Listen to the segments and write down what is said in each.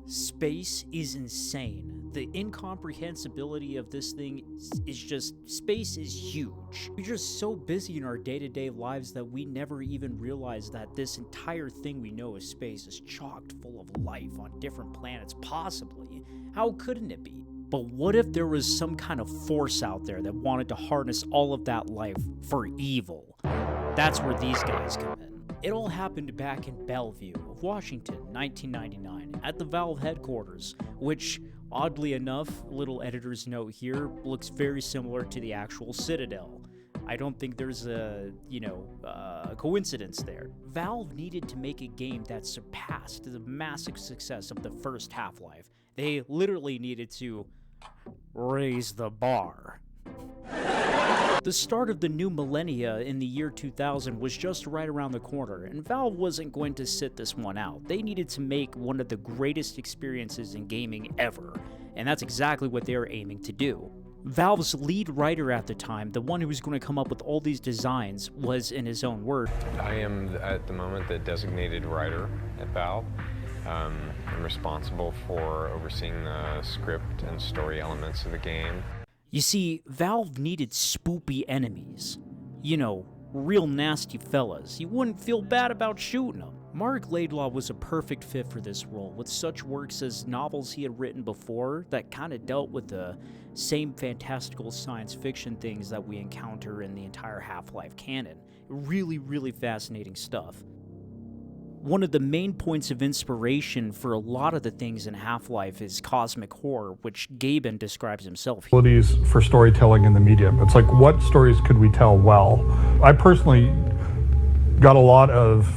Space is insane. The incomprehensibility of this thing is just, space is huge. We're just so busy in our day-to-day lives that we never even realize that this entire thing we know as space is chocked full of life on different planets, possibly. How couldn't it be? But what if there was some kind of force out there that wanted to harness all of that life for evil? That's where these guys come in. It all happened back in Bellevue, Washington, 1999, at the Valve headquarters, which, oddly enough, little editor's note here, looks very similar to the actual Citadel. I don't think there's a coincidence there. Valve needed to make a game that surpassed the massive success of the first Half-Life. They literally needed to raise the bar. The start of the new millennia in the year 2000 was just right around the corner, and Valve wasn't going to sit this one out. They needed to make one of the greatest experiences in gaming ever, and that's exactly what they were aiming to do. Valve's lead writer at the time, the one who was going to come up with all these designs, was, in his own words, I am, at the moment, the designated writer at Valve. I'm responsible for overseeing the script and story elements of the game. You see, Valve needed spoopy enemies. You know, real nasty fellas. You wouldn't feel bad about shooting them. Marc Laidlaw was a perfect fit for this role, with such works as novels he had written before that kind of dealt with the same fantastical science fiction things that we encounter in the entire Half-Life canon. Really, really fascinating stuff. One of the main points of inspiration for a lot of the things in Half-Life is cosmic horror, which Gaben describes himself. Abilities for storytelling in the medium. It's like, what stories could we tell well? I personally got a lot of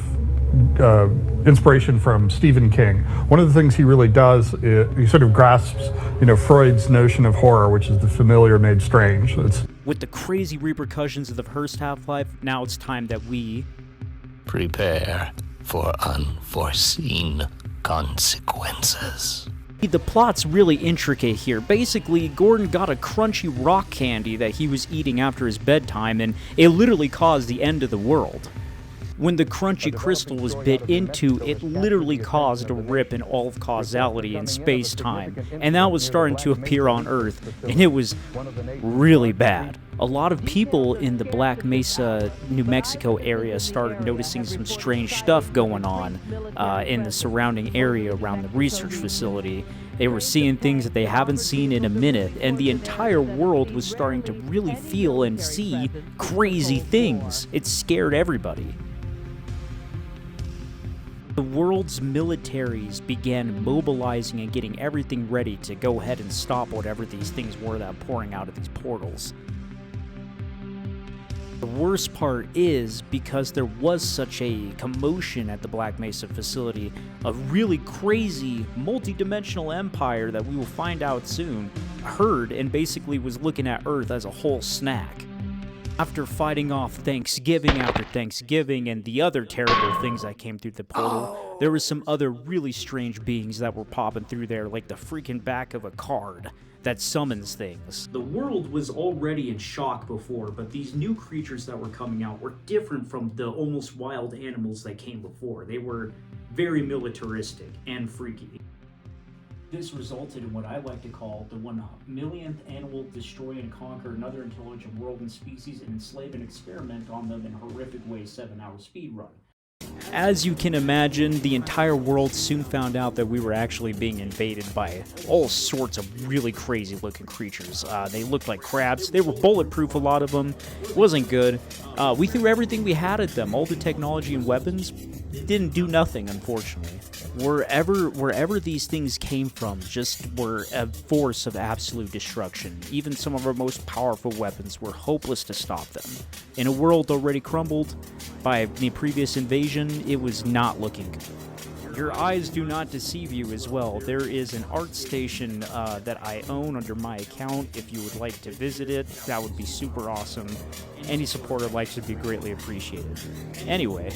inspiration from Stephen King. One of the things he really does is he sort of grasps, Freud's notion of horror, which is the familiar made strange. With the crazy repercussions of the first Half-Life, now it's time that we prepare for unforeseen consequences. The plot's really intricate here. Basically, Gordon got a crunchy rock candy that he was eating after his bedtime, and it literally caused the end of the world. When the crunchy crystal was bit into, it literally caused a rip in all of causality in space-time, and that was starting to appear on Earth, and it was really bad. A lot of people in the Black Mesa, New Mexico area started noticing some strange stuff going on in the surrounding area around the research facility. They were seeing things that they haven't seen in a minute, and the entire world was starting to really feel and see crazy things. It scared everybody. The world's militaries began mobilizing and getting everything ready to go ahead and stop whatever these things were that were pouring out of these portals. The worst part is, because there was such a commotion at the Black Mesa facility, a really crazy, multi-dimensional empire that we will find out soon heard and basically was looking at Earth as a whole snack. After fighting off Thanksgiving after Thanksgiving and the other terrible things that came through the portal, there were some other really strange beings that were popping through there, like the freaking back of a card that summons things. The world was already in shock before, but these new creatures that were coming out were different from the almost wild animals that came before. They were very militaristic and freaky. This resulted in what I like to call the 1 millionth animal destroy and conquer another intelligent world and species and enslave and experiment on them in horrific ways 7-hour speedrun. As you can imagine, the entire world soon found out that we were actually being invaded by all sorts of really crazy looking creatures. They looked like crabs. They were bulletproof, a lot of them. It wasn't good. We threw everything we had at them. All the technology and weapons didn't do nothing, unfortunately. Wherever these things came from just were a force of absolute destruction. Even some of our most powerful weapons were hopeless to stop them. In a world already crumbled by the previous invasion, it was not looking good. Your eyes do not deceive you as well. There is an Artstation that I own under my account. If you would like to visit it, that would be super awesome. Any support or likes would be greatly appreciated. Anyway,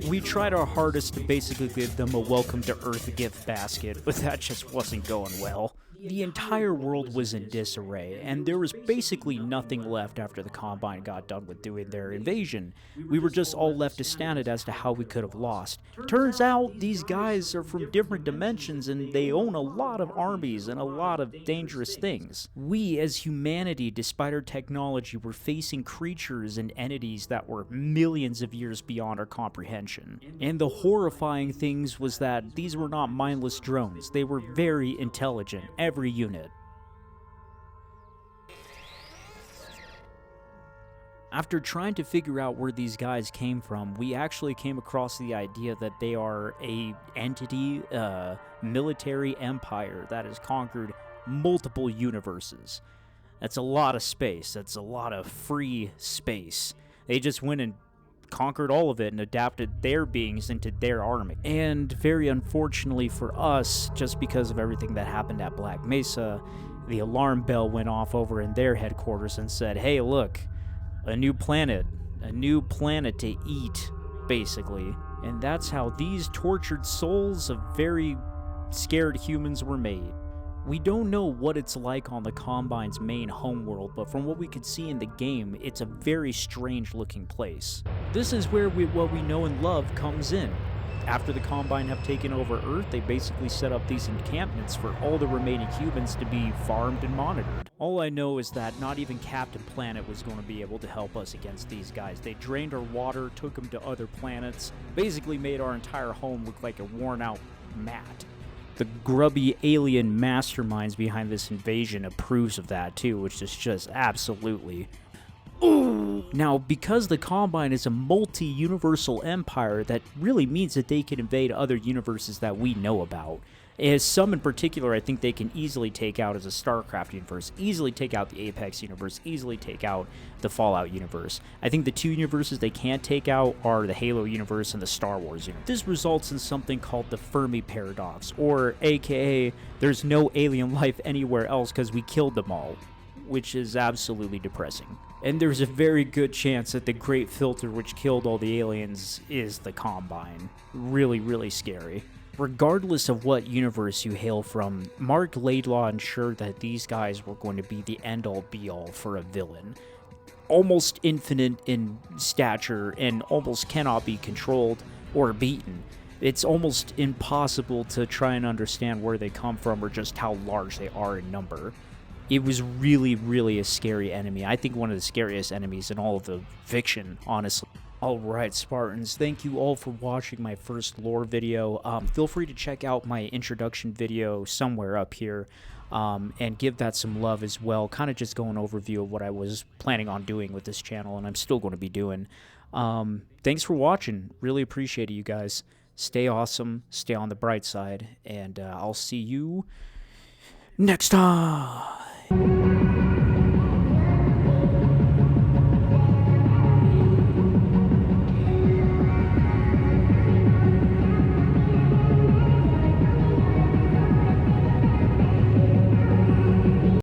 we tried our hardest to basically give them a welcome to Earth gift basket, but that just wasn't going well. The entire world was in disarray, and there was basically nothing left after the Combine got done with doing their invasion. We were just all left astounded as to how we could have lost. Turns out these guys are from different dimensions, and they own a lot of armies and a lot of dangerous things. We, as humanity, despite our technology, were facing creatures and entities that were millions of years beyond our comprehension. And the horrifying things was that these were not mindless drones. They were very intelligent, every unit. After trying to figure out where these guys came from, we actually came across the idea that they are a entity, military empire that has conquered multiple universes. That's a lot of space. That's a lot of free space. They just went and conquered all of it and adapted their beings into their army. And very unfortunately for us, just because of everything that happened at Black Mesa, the alarm bell went off over in their headquarters and said, hey, look, a new planet to eat, basically. And that's how these tortured souls of very scared humans were made. We don't know what it's like on the Combine's main homeworld, but from what we could see in the game, it's a very strange looking place. This is where what we know and love comes in. After the Combine have taken over Earth, they basically set up these encampments for all the remaining humans to be farmed and monitored. All I know is that not even Captain Planet was going to be able to help us against these guys. They drained our water, took them to other planets, basically made our entire home look like a worn out mat. The grubby alien masterminds behind this invasion approves of that too, which is just absolutely... Ooh. Now, because the Combine is a multi-universal empire, that really means that they can invade other universes that we know about. As some in particular, I think they can easily take out as a StarCraft universe, easily take out the Apex universe, easily take out the Fallout universe. I think the two universes they can't take out are the Halo universe and the Star Wars universe. This results in something called the Fermi paradox, or aka, there's no alien life anywhere else because we killed them all, which is absolutely depressing. And there's a very good chance that the Great Filter which killed all the aliens is the Combine. Really, really scary. Regardless of what universe you hail from, Marc Laidlaw ensured that these guys were going to be the end-all be-all for a villain. Almost infinite in stature and almost cannot be controlled or beaten. It's almost impossible to try and understand where they come from or just how large they are in number. It was really, really a scary enemy. I think one of the scariest enemies in all of the fiction, honestly. Alright, Spartans, thank you all for watching my first lore video. Feel free to check out my introduction video somewhere up here, and give that some love as well. Kind of just go an overview of what I was planning on doing with this channel, and I'm still going to be doing. Thanks for watching. Really appreciate it, you guys. Stay awesome, stay on the bright side, and I'll see you next time.